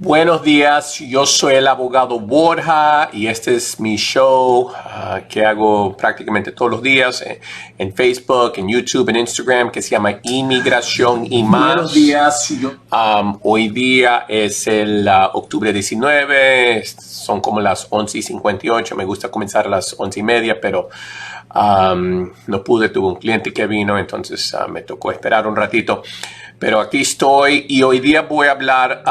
Buenos días, yo soy el abogado Borja y este es mi show que hago prácticamente todos los días en Facebook, en YouTube, en Instagram, que se llama Inmigración y Más. Buenos días. Hoy día es el octubre 19, son como las 11:58, me gusta comenzar a las 11:30, pero no pude, tuve un cliente que vino, entonces me tocó esperar un ratito. Pero aquí estoy y hoy día voy a hablar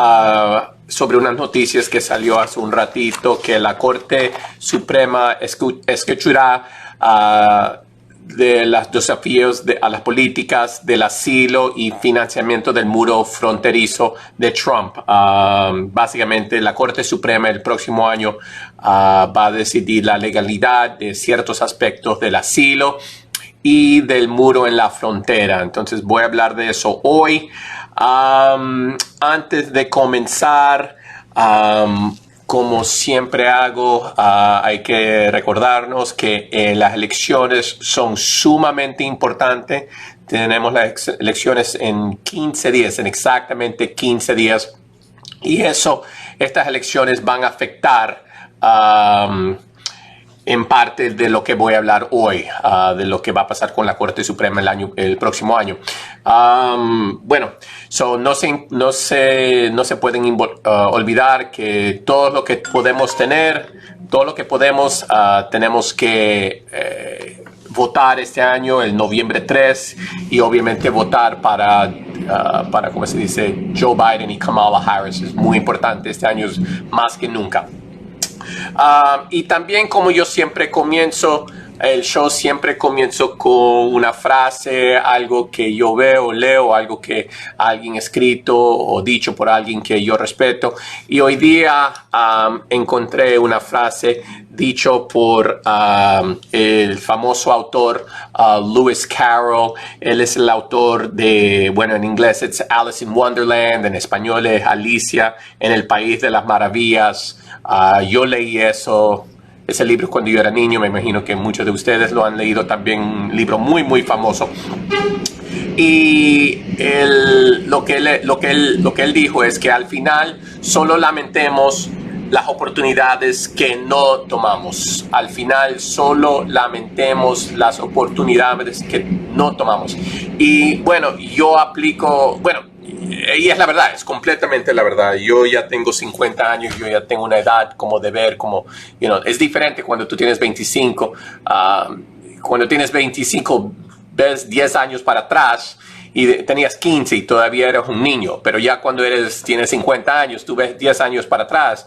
sobre unas noticias que salió hace un ratito, que la Corte Suprema escuchará de los desafíos a las políticas del asilo y financiamiento del muro fronterizo de Trump. Básicamente, la Corte Suprema el próximo año va a decidir la legalidad de ciertos aspectos del asilo y del muro en la frontera. Entonces voy a hablar de eso hoy. Antes de comenzar, como siempre hago, hay que recordarnos que las elecciones son sumamente importantes. Tenemos las elecciones en 15 días, en exactamente 15 días. Y estas elecciones van a afectar en parte de lo que voy a hablar hoy, de lo que va a pasar con la Corte Suprema el próximo año. No se pueden olvidar que todo lo que podemos tener, todo lo que podemos, tenemos que votar este año, el noviembre 3, y obviamente votar para ¿cómo se dice?, Joe Biden y Kamala Harris. Es muy importante este año, más que nunca. Y también, como yo siempre comienzo el show, siempre comienzo con una frase, algo que yo veo, leo, algo que alguien ha escrito o dicho por alguien que yo respeto. Y hoy día encontré una frase dicho por el famoso autor Lewis Carroll. Él es el autor de, en inglés es Alice in Wonderland, en español es Alicia en el País de las Maravillas. Yo leí ese libro cuando yo era niño. Me imagino que muchos de ustedes lo han leído también, un libro muy, muy famoso. Y lo que él dijo es que al final solo lamentemos las oportunidades que no tomamos. Al final solo lamentemos las oportunidades que no tomamos. Y yo aplico, y es la verdad, es completamente la verdad. Yo ya tengo 50 años, yo ya tengo una edad como de ver, es diferente cuando tú tienes 25. Cuando tienes 25, ves 10 años para atrás y tenías 15 y todavía eres un niño. Pero ya cuando tienes 50 años, tú ves 10 años para atrás,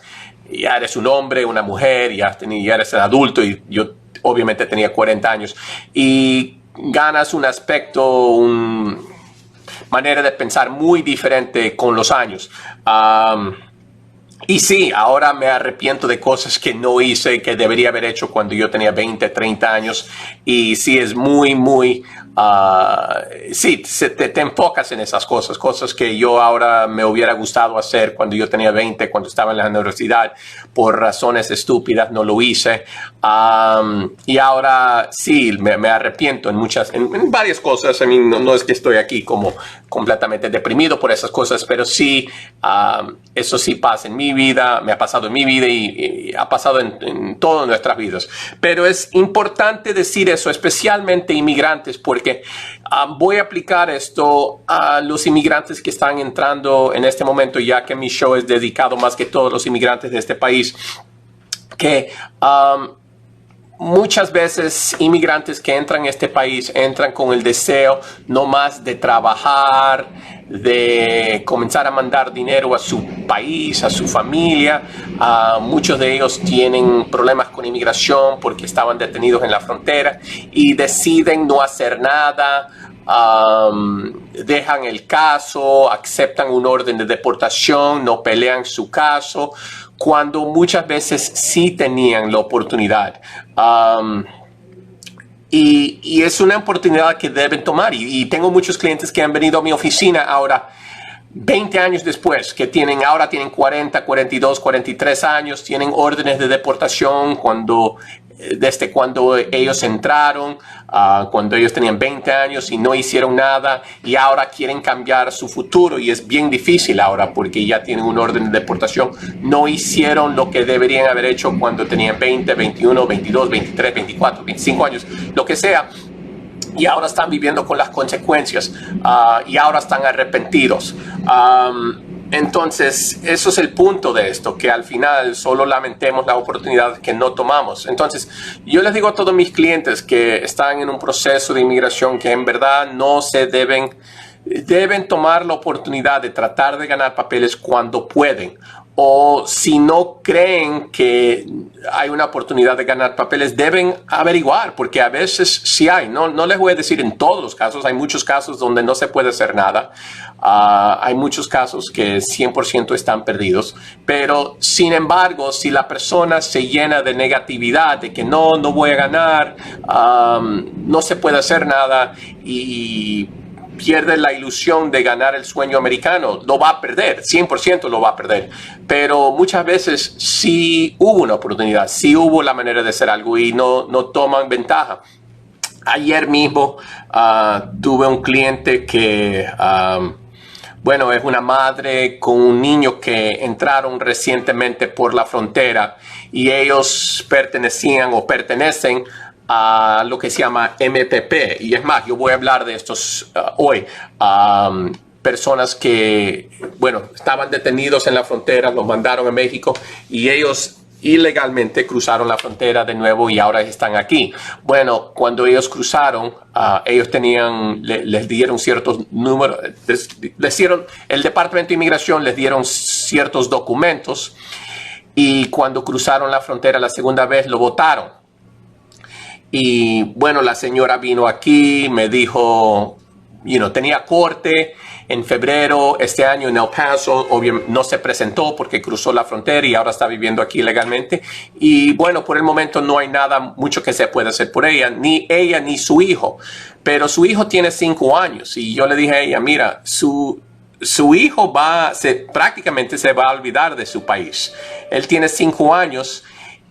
y ya eres un hombre, una mujer, ya eres un adulto, y yo obviamente tenía 40 años. Y ganas un aspecto, manera de pensar muy diferente con los años. Y sí, ahora me arrepiento de cosas que no hice, que debería haber hecho cuando yo tenía 20, 30 años. Y sí, es muy, te enfocas en esas cosas que yo ahora me hubiera gustado hacer cuando yo tenía 20, cuando estaba en la universidad. Por razones estúpidas no lo hice. Y ahora sí, me arrepiento en varias cosas. No es que estoy aquí como completamente deprimido por esas cosas, pero sí, eso sí pasa en mi vida, me ha pasado en mi vida y ha pasado en todas nuestras vidas. Pero es importante decir eso, especialmente inmigrantes, porque voy a aplicar esto a los inmigrantes que están entrando en este momento, ya que mi show es dedicado más que todo a los inmigrantes de este país, que muchas veces inmigrantes que entran a este país entran con el deseo no más de trabajar, de comenzar a mandar dinero a su país, a su familia. Muchos de ellos tienen problemas con inmigración porque estaban detenidos en la frontera y deciden no hacer nada. Dejan el caso, aceptan un orden de deportación, no pelean su caso, cuando muchas veces sí tenían la oportunidad. Y es una oportunidad que deben tomar. Y tengo muchos clientes que han venido a mi oficina ahora, 20 años después, que ahora tienen 40, 42, 43 años, tienen órdenes de deportación cuando desde cuando ellos entraron, cuando ellos tenían 20 años y no hicieron nada y ahora quieren cambiar su futuro y es bien difícil ahora porque ya tienen un orden de deportación. No hicieron lo que deberían haber hecho cuando tenían 20, 21, 22, 23, 24, 25 años, lo que sea. Y ahora están viviendo con las consecuencias y ahora están arrepentidos. Entonces, eso es el punto de esto, que al final solo lamentemos la oportunidad que no tomamos. Entonces, yo les digo a todos mis clientes que están en un proceso de inmigración que en verdad no se deben tomar la oportunidad de tratar de ganar papeles cuando pueden. O si no creen que hay una oportunidad de ganar papeles, deben averiguar, porque a veces sí hay. No les voy a decir en todos los casos, hay muchos casos donde no se puede hacer nada. Hay muchos casos que 100% están perdidos. Pero, sin embargo, si la persona se llena de negatividad, de que no voy a ganar, no se puede hacer nada y pierde la ilusión de ganar el sueño americano, lo va a perder, 100% lo va a perder. Pero muchas veces sí hubo una oportunidad, sí hubo la manera de hacer algo y no toman ventaja. Ayer mismo tuve un cliente que, bueno, es una madre con un niño que entraron recientemente por la frontera y ellos pertenecían o pertenecen a lo que se llama MPP. Y es más, yo voy a hablar de estos hoy. Personas que, bueno, estaban detenidos en la frontera, los mandaron a México y ellos ilegalmente cruzaron la frontera de nuevo y ahora están aquí. Bueno, cuando ellos cruzaron, ellos les dieron ciertos números, el Departamento de Inmigración les dieron ciertos documentos y cuando cruzaron la frontera la segunda vez lo votaron. Y bueno, la señora vino aquí, me dijo, tenía corte en febrero este año en El Paso. Obviamente no se presentó porque cruzó la frontera y ahora está viviendo aquí legalmente. Y bueno, por el momento no hay nada mucho que se pueda hacer por ella ni su hijo. Pero su hijo tiene 5 años y yo le dije a ella, mira, su hijo prácticamente se va a olvidar de su país. Él tiene 5 años.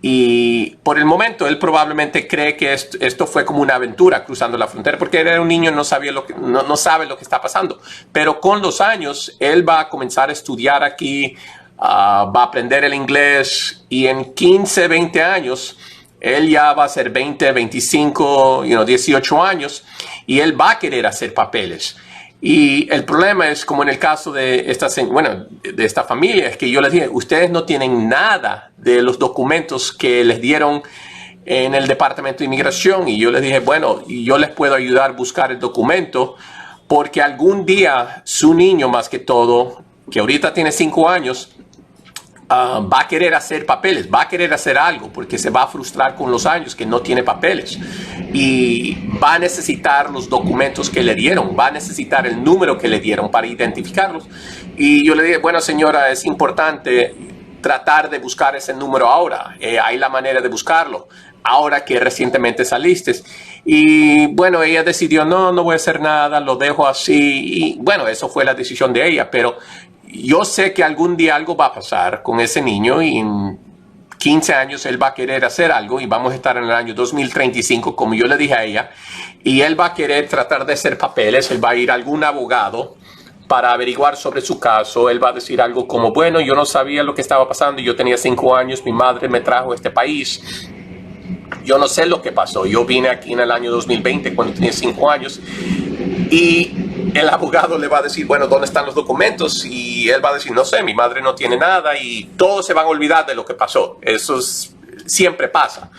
Y por el momento él probablemente cree que esto fue como una aventura cruzando la frontera porque él era un niño y no sabe lo que está pasando. Pero con los años él va a comenzar a estudiar aquí, va a aprender el inglés y en 15, 20 años él ya va a ser 20, 25, 18 años y él va a querer hacer papeles. Y el problema es, como en el caso de esta familia, es que yo les dije, ustedes no tienen nada de los documentos que les dieron en el Departamento de Inmigración. Y yo les dije, bueno, yo les puedo ayudar a buscar el documento porque algún día su niño, más que todo, que ahorita tiene 5 años, va a querer hacer papeles, va a querer hacer algo porque se va a frustrar con los años que no tiene papeles y va a necesitar los documentos que le dieron, va a necesitar el número que le dieron para identificarlos. Y yo le dije, bueno señora, es importante tratar de buscar ese número ahora, hay la manera de buscarlo ahora que recientemente saliste. Y bueno, ella decidió, no voy a hacer nada, lo dejo así. Y bueno, eso fue la decisión de ella, pero yo sé que algún día algo va a pasar con ese niño y en 15 años él va a querer hacer algo y vamos a estar en el año 2035, como yo le dije a ella, y él va a querer tratar de hacer papeles, él va a ir a algún abogado para averiguar sobre su caso. Él va a decir algo como, bueno, yo no sabía lo que estaba pasando, yo tenía 5 años, mi madre me trajo a este país, yo no sé lo que pasó, yo vine aquí en el año 2020 cuando tenía 5 años y el abogado le va a decir, bueno, ¿dónde están los documentos? Y él va a decir, no sé, mi madre no tiene nada y todos se van a olvidar de lo que pasó. Eso siempre pasa.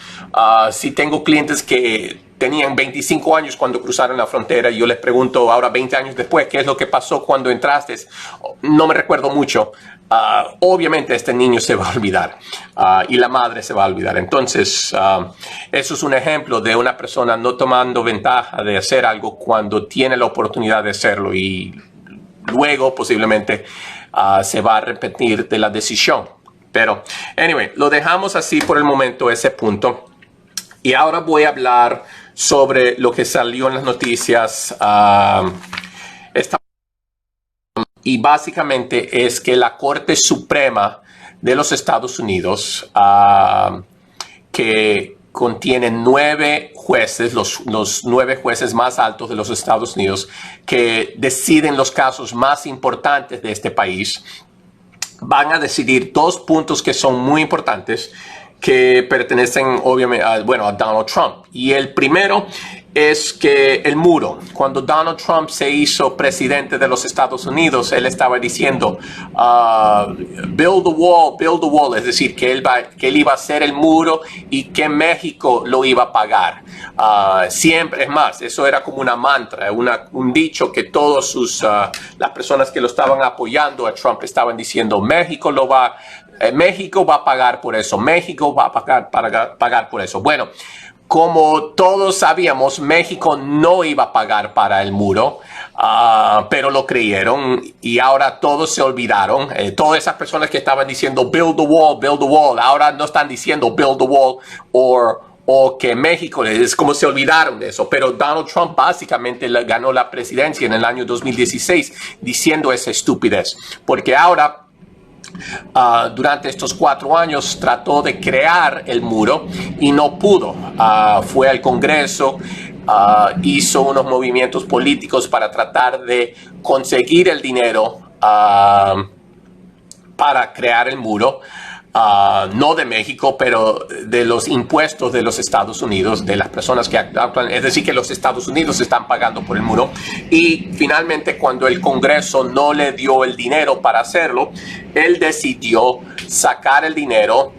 Si tengo clientes que tenían 25 años cuando cruzaron la frontera y yo les pregunto ahora 20 años después, ¿qué es lo que pasó cuando entraste? No me recuerdo mucho. Obviamente este niño se va a olvidar y la madre se va a olvidar. Entonces, eso es un ejemplo de una persona no tomando ventaja de hacer algo cuando tiene la oportunidad de hacerlo y luego posiblemente se va a arrepentir de la decisión. Pero, anyway, lo dejamos así por el momento, ese punto. Y ahora voy a hablar sobre lo que salió en las noticias y básicamente es que la Corte Suprema de los Estados Unidos, que contiene 9 jueces, los 9 jueces más altos de los Estados Unidos, que deciden los casos más importantes de este país. Van a decidir 2 puntos que son muy importantes, que pertenecen obviamente a Donald Trump. Y el primero es que el muro. Cuando Donald Trump se hizo presidente de los Estados Unidos, él estaba diciendo build the wall, es decir, que él iba a hacer el muro y que México lo iba a pagar. Siempre, es más, eso era como una mantra, un dicho que todos las personas que lo estaban apoyando a Trump estaban diciendo: México va a pagar por eso, México va a pagar por eso. Bueno, como todos sabíamos, México no iba a pagar para el muro, pero lo creyeron y ahora todos se olvidaron. Todas esas personas que estaban diciendo build the wall, ahora no están diciendo build the wall o que México, es como se olvidaron de eso. Pero Donald Trump básicamente ganó la presidencia en el año 2016 diciendo esa estupidez, porque ahora durante estos 4 años trató de crear el muro y no pudo. Fue al Congreso, hizo unos movimientos políticos para tratar de conseguir el dinero para crear el muro. No de México, pero de los impuestos de los Estados Unidos, de las personas que actúan, es decir, que los Estados Unidos están pagando por el muro. Y finalmente, cuando el Congreso no le dio el dinero para hacerlo, él decidió sacar el dinero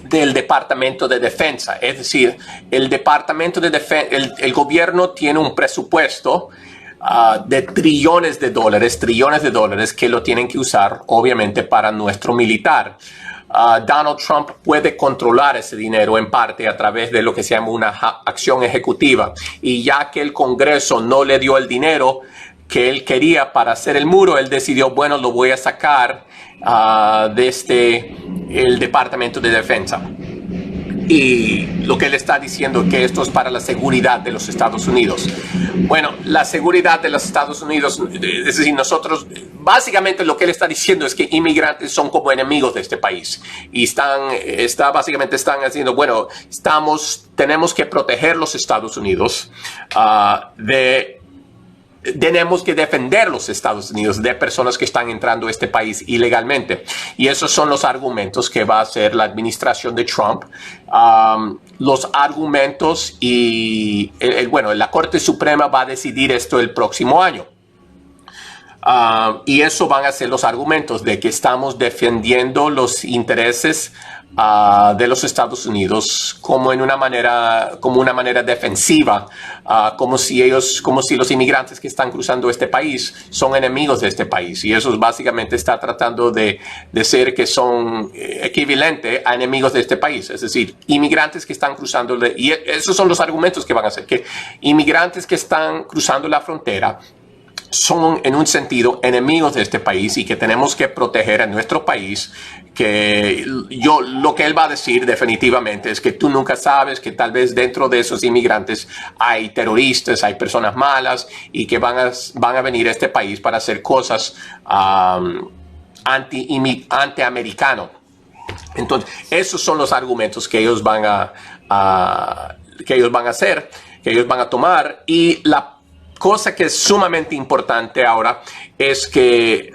del Departamento de Defensa. Es decir, el Departamento de Defensa, el gobierno tiene un presupuesto de trillones de dólares que lo tienen que usar, obviamente, para nuestro militar. Donald Trump puede controlar ese dinero en parte a través de lo que se llama una acción ejecutiva. Y ya que el Congreso no le dio el dinero que él quería para hacer el muro, él decidió, bueno, lo voy a sacar desde el Departamento de Defensa. Y lo que él está diciendo es que esto es para la seguridad de los Estados Unidos. Bueno, la seguridad de los Estados Unidos, es decir, nosotros, básicamente lo que él está diciendo es que inmigrantes son como enemigos de este país. Y básicamente están haciendo, bueno, tenemos que proteger los Estados Unidos tenemos que defender los Estados Unidos de personas que están entrando a este país ilegalmente. Y esos son los argumentos que va a hacer la administración de Trump. Los argumentos y, la Corte Suprema va a decidir esto el próximo año. Y eso van a ser los argumentos de que estamos defendiendo los intereses de los Estados Unidos como una manera defensiva, como si los inmigrantes que están cruzando este país son enemigos de este país. Y eso básicamente está tratando de ser que son equivalentes a enemigos de este país. Es decir, inmigrantes que están cruzando, y esos son los argumentos que van a hacer, que inmigrantes que están cruzando la frontera son en un sentido enemigos de este país y que tenemos que proteger a nuestro país. Lo que él va a decir definitivamente es que tú nunca sabes que tal vez dentro de esos inmigrantes hay terroristas, hay personas malas y que van a venir a este país para hacer cosas anti-americano. Entonces, esos son los argumentos que ellos van a hacer, que ellos van a tomar. Y la cosa que es sumamente importante ahora es que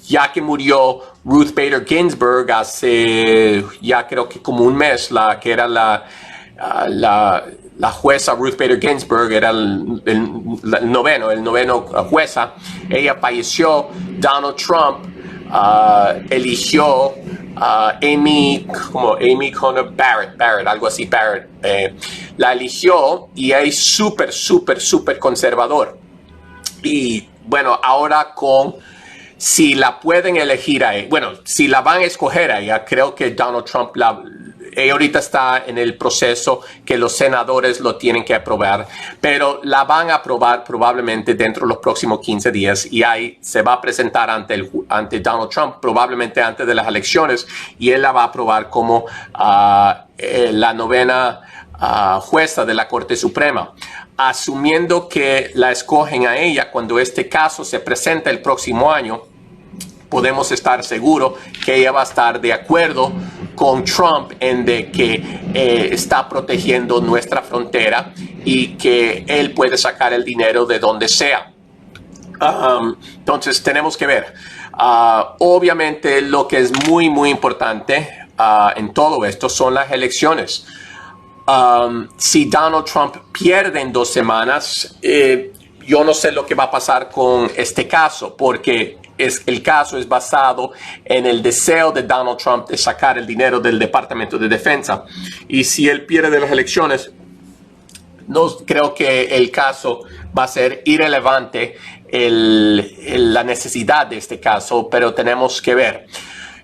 ya que murió Ruth Bader Ginsburg hace ya creo que como un mes, que era la jueza Ruth Bader Ginsburg, era el noveno jueza, ella falleció. Donald Trump eligió Amy Coney Barrett, algo así, la eligió y es súper conservador. Y bueno, ahora si la pueden elegir a ella, si la van a escoger a ella, creo que Donald Trump, ella ahorita está en el proceso que los senadores lo tienen que aprobar, pero la van a aprobar probablemente dentro de los próximos 15 días y ahí se va a presentar ante Donald Trump, probablemente antes de las elecciones, y él la va a aprobar como la novena jueza de la Corte Suprema. Asumiendo que la escogen a ella cuando este caso se presenta el próximo año, podemos estar seguros que ella va a estar de acuerdo con Trump en de que está protegiendo nuestra frontera y que él puede sacar el dinero de donde sea. Entonces tenemos que ver. Obviamente lo que es muy muy importante en todo esto son las elecciones. Si Donald Trump pierde en 2 semanas, yo no sé lo que va a pasar con este caso, porque el caso es basado en el deseo de Donald Trump de sacar el dinero del Departamento de Defensa. Y si él pierde las elecciones, no creo que el caso va a ser irrelevante, la necesidad de este caso, pero tenemos que ver.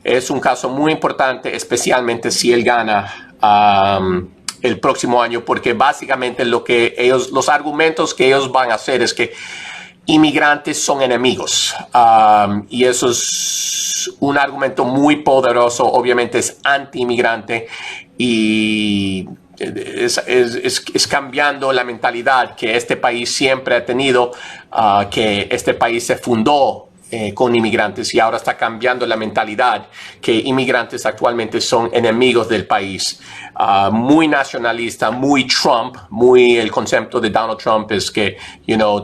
Es un caso muy importante, especialmente si él gana el próximo año, porque básicamente los argumentos que ellos van a hacer es que inmigrantes son enemigos, y eso es un argumento muy poderoso. Obviamente es anti-inmigrante y es cambiando la mentalidad que este país siempre ha tenido, que este país se fundó con inmigrantes, y ahora está cambiando la mentalidad que inmigrantes actualmente son enemigos del país. Muy nacionalista, muy Trump, muy el concepto de Donald Trump es que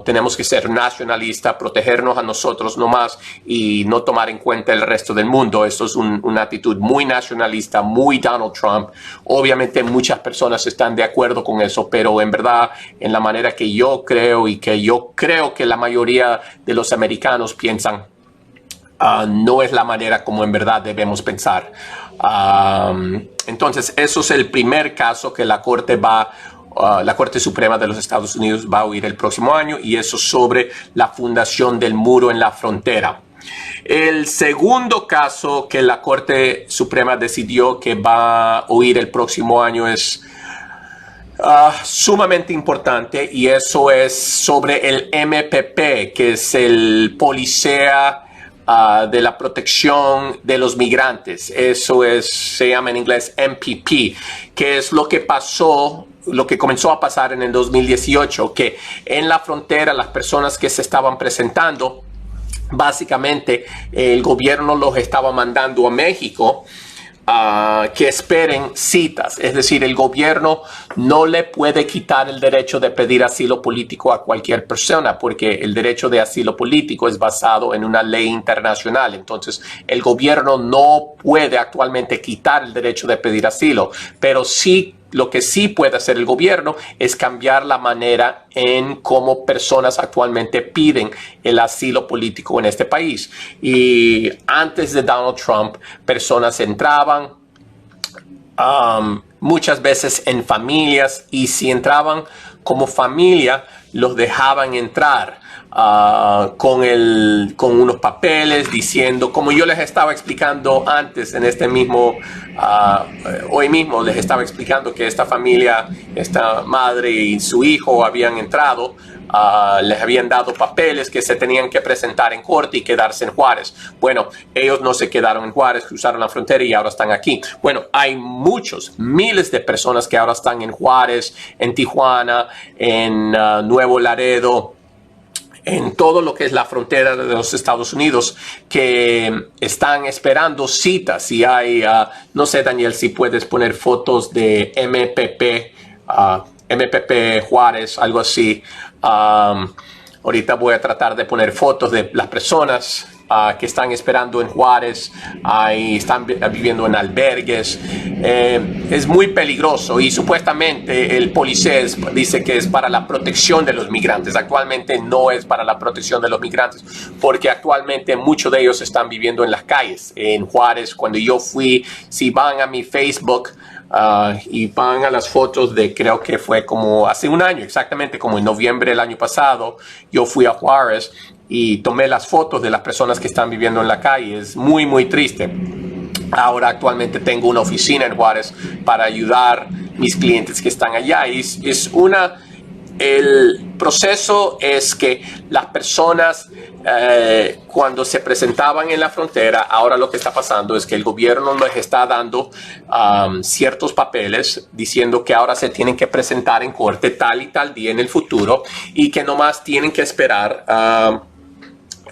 tenemos que ser nacionalistas, protegernos a nosotros nomás y no tomar en cuenta el resto del mundo. Eso es una actitud muy nacionalista, muy Donald Trump. Obviamente muchas personas están de acuerdo con eso, pero en verdad, en la manera que yo creo y que yo creo que la mayoría de los americanos piensan, no es la manera como en verdad debemos pensar. Entonces, eso es el primer caso que la Corte Suprema de los Estados Unidos va a oír el próximo año, y eso sobre la fundación del muro en la frontera. El segundo caso que la Corte Suprema decidió que va a oír el próximo año es sumamente importante, y eso es sobre el MPP, que es el policía de la protección de los migrantes. Eso se llama en inglés MPP, que es lo que pasó, lo que comenzó a pasar en el 2018, que en la frontera las personas que se estaban presentando, básicamente el gobierno los estaba mandando a México, que esperen citas. Es decir, el gobierno no le puede quitar el derecho de pedir asilo político a cualquier persona, porque el derecho de asilo político es basado en una ley internacional. Entonces, el gobierno no puede actualmente quitar el derecho de pedir asilo, pero sí, lo que sí puede hacer el gobierno es cambiar la manera en cómo personas actualmente piden el asilo político en este país. Y antes de Donald Trump, personas entraban muchas veces en familias, y si entraban como familia, los dejaban entrar con unos papeles diciendo, como yo les estaba explicando antes en este mismo, hoy mismo les estaba explicando que esta familia, esta madre y su hijo habían entrado, les habían dado papeles que se tenían que presentar en corte y quedarse en Juárez. Bueno, ellos no se quedaron en Juárez, cruzaron la frontera y ahora están aquí. Bueno, hay miles de personas que ahora están en Juárez, en Tijuana, en Nuevo Laredo, en todo lo que es la frontera de los Estados Unidos, que están esperando citas. Y hay, no sé, Daniel, si puedes poner fotos de MPP Juárez, algo así. Ahorita voy a tratar de poner fotos de las personas que están esperando en Juárez, están viviendo en albergues. Es muy peligroso, y supuestamente el policía dice que es para la protección de los migrantes. Actualmente no es para la protección de los migrantes, porque actualmente muchos de ellos están viviendo en las calles. En Juárez, cuando yo fui, si van a mi Facebook y van a las fotos de, creo que fue como hace un año, exactamente como en noviembre del año pasado, yo fui a Juárez y tomé las fotos de las personas que están viviendo en la calle. Es muy, muy triste. Ahora actualmente tengo una oficina en Juárez para ayudar a mis clientes que están allá. El proceso es que las personas, cuando se presentaban en la frontera, ahora lo que está pasando es que el gobierno les está dando ciertos papeles diciendo que ahora se tienen que presentar en corte tal y tal día en el futuro, y que nomás tienen que esperar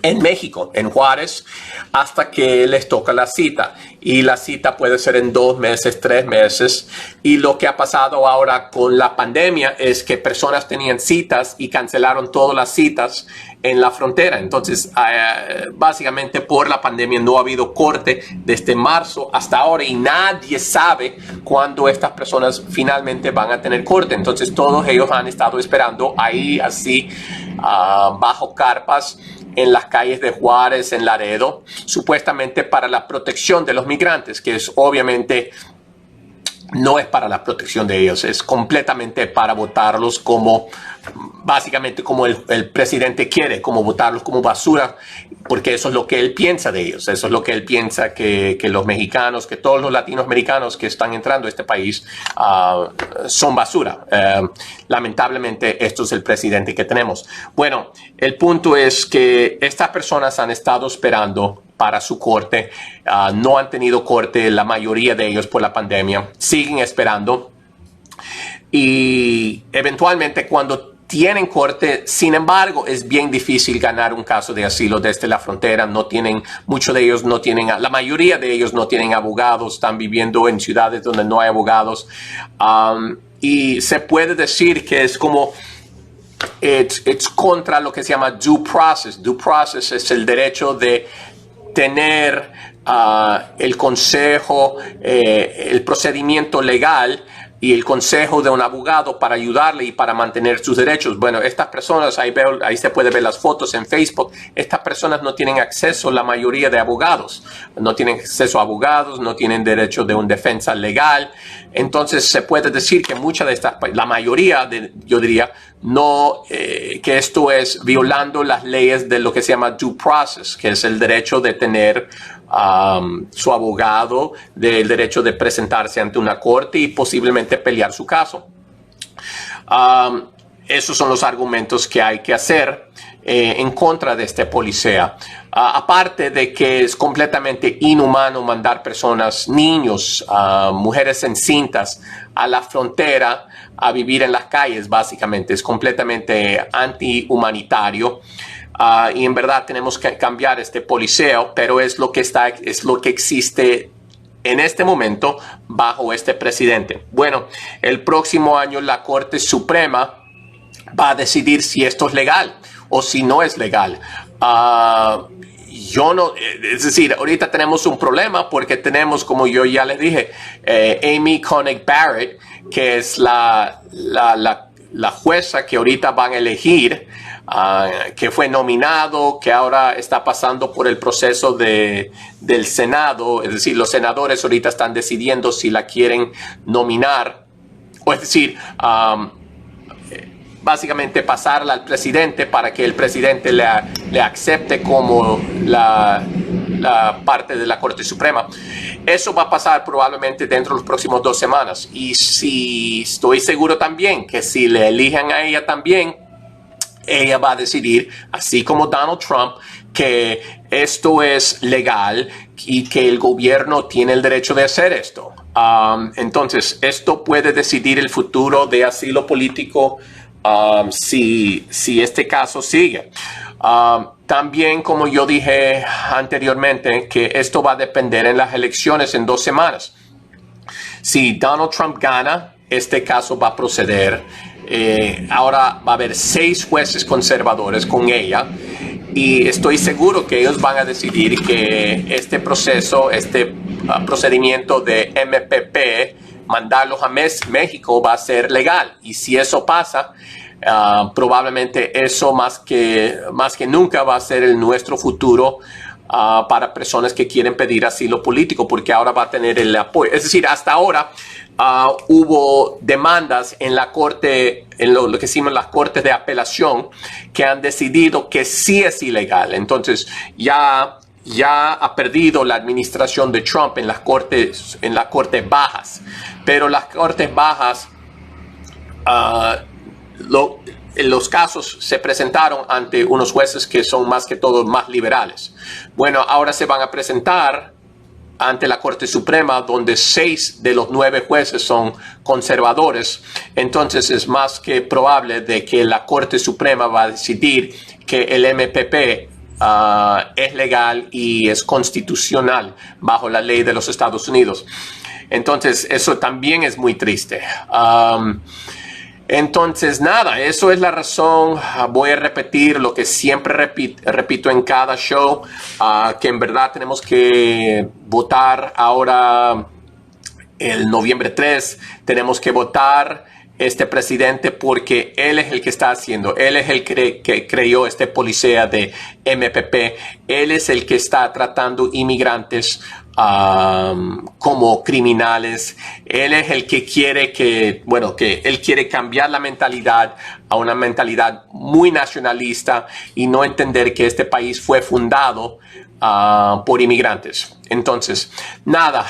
en México, en Juárez, hasta que les toca la cita. Y la cita puede ser en 2 meses, 3 meses. Y lo que ha pasado ahora con la pandemia es que personas tenían citas y cancelaron todas las citas en la frontera. Entonces, básicamente por la pandemia no ha habido corte desde marzo hasta ahora y nadie sabe cuándo estas personas finalmente van a tener corte. Entonces, todos ellos han estado esperando ahí así bajo carpas en las calles de Juárez, en Laredo, supuestamente para la protección de los migrantes, que es obviamente no es para la protección de ellos, es completamente para votarlos como, básicamente como el presidente quiere, como votarlos como basura, porque eso es lo que él piensa de ellos, eso es lo que él piensa que los mexicanos, que todos los latinoamericanos que están entrando a este país son basura. Lamentablemente, esto es el presidente que tenemos. Bueno, el punto es que estas personas han estado esperando para su corte, no han tenido corte la mayoría de ellos por la pandemia, siguen esperando y eventualmente cuando tienen corte, sin embargo, es bien difícil ganar un caso de asilo desde la frontera. No tienen, muchos de ellos no tienen, la mayoría de ellos no tienen abogados, están viviendo en ciudades donde no hay abogados. Y se puede decir que es como, it's contra lo que se llama due process. Due process es el derecho de tener el consejo, el procedimiento legal y el consejo de un abogado para ayudarle y para mantener sus derechos. Bueno, estas personas, ahí se puede ver las fotos en Facebook, estas personas no tienen acceso, la mayoría de abogados, no tienen acceso a abogados, no tienen derecho de una defensa legal. Entonces se puede decir que muchas de estas, la mayoría, yo diría, no, que esto es violando las leyes de lo que se llama due process, que es el derecho de tener su abogado, del derecho de presentarse ante una corte y posiblemente pelear su caso. Esos son los argumentos que hay que hacer en contra de este policía. Aparte de que es completamente inhumano mandar personas, niños, mujeres encintas a la frontera a vivir en las calles, básicamente. Es completamente antihumanitario. Y en verdad tenemos que cambiar este policeo, pero es lo que existe en este momento bajo este presidente. Bueno, el próximo año la Corte Suprema va a decidir si esto es legal o si no es legal. Es decir, ahorita tenemos un problema porque tenemos, como yo ya les dije, Amy Coney Barrett, que es la jueza que ahorita van a elegir, que fue nominado, que ahora está pasando por el proceso del Senado. Es decir, los senadores ahorita están decidiendo si la quieren nominar, o es decir, básicamente pasarla al presidente para que el presidente le acepte como la parte de la Corte Suprema. Eso va a pasar probablemente dentro de las próximas 2 semanas. Y si estoy seguro también que si le eligen a ella también, ella va a decidir, así como Donald Trump, que esto es legal y que el gobierno tiene el derecho de hacer esto. Entonces, esto puede decidir el futuro de asilo político si este caso sigue. También, como yo dije anteriormente, que esto va a depender en las elecciones en 2 semanas. Si Donald Trump gana, este caso va a proceder. Ahora va a haber 6 jueces conservadores con ella y estoy seguro que ellos van a decidir que este proceso, este procedimiento de MPP, mandarlos a México va a ser legal. Y si eso pasa, probablemente eso más que nunca va a ser nuestro futuro para personas que quieren pedir asilo político, porque ahora va a tener el apoyo. Es decir, hasta ahora hubo demandas en la corte, en lo que decimos las cortes de apelación, que han decidido que sí es ilegal. Entonces ya ha perdido la administración de Trump en las cortes bajas, pero las cortes bajas, los casos se presentaron ante unos jueces que son más que todo más liberales. Bueno, ahora se van a presentar ante la Corte Suprema, donde 6 de los 9 jueces son conservadores. Entonces es más que probable de que la Corte Suprema va a decidir que el MPP es legal y es constitucional bajo la ley de los Estados Unidos. Entonces, eso también es muy triste. Entonces, nada, eso es la razón. Voy a repetir lo que siempre repito en cada show, que en verdad tenemos que votar ahora el noviembre 3. Tenemos que votar este presidente porque él es el que está haciendo, él es el que creó este policía de MPP, él es el que está tratando inmigrantes como criminales, él es el que quiere que él quiere cambiar la mentalidad a una mentalidad muy nacionalista y no entender que este país fue fundado por inmigrantes. Entonces, nada,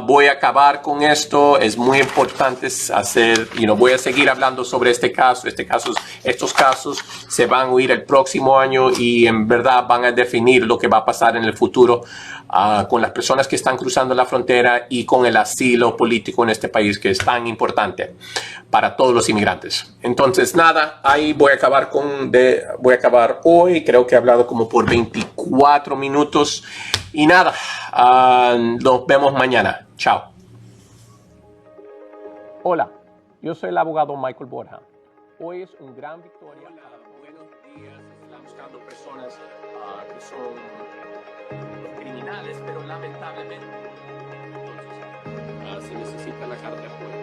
voy a acabar con esto. Es muy importante hacer, voy a seguir hablando sobre este caso. Estos casos se van a oír el próximo año y en verdad van a definir lo que va a pasar en el futuro con las personas que están cruzando la frontera y con el asilo político en este país que es tan importante para todos los inmigrantes. Entonces, nada, ahí voy a acabar hoy. Creo que he hablado como por 24 minutos. Y nada, nos vemos mañana. Chao. Hola, yo soy el abogado Michael Borja. Hoy es una gran victoria. Hola, buenos días. Estamos buscando personas que son criminales, pero lamentablemente. Entonces, se necesita la carta de apoyo.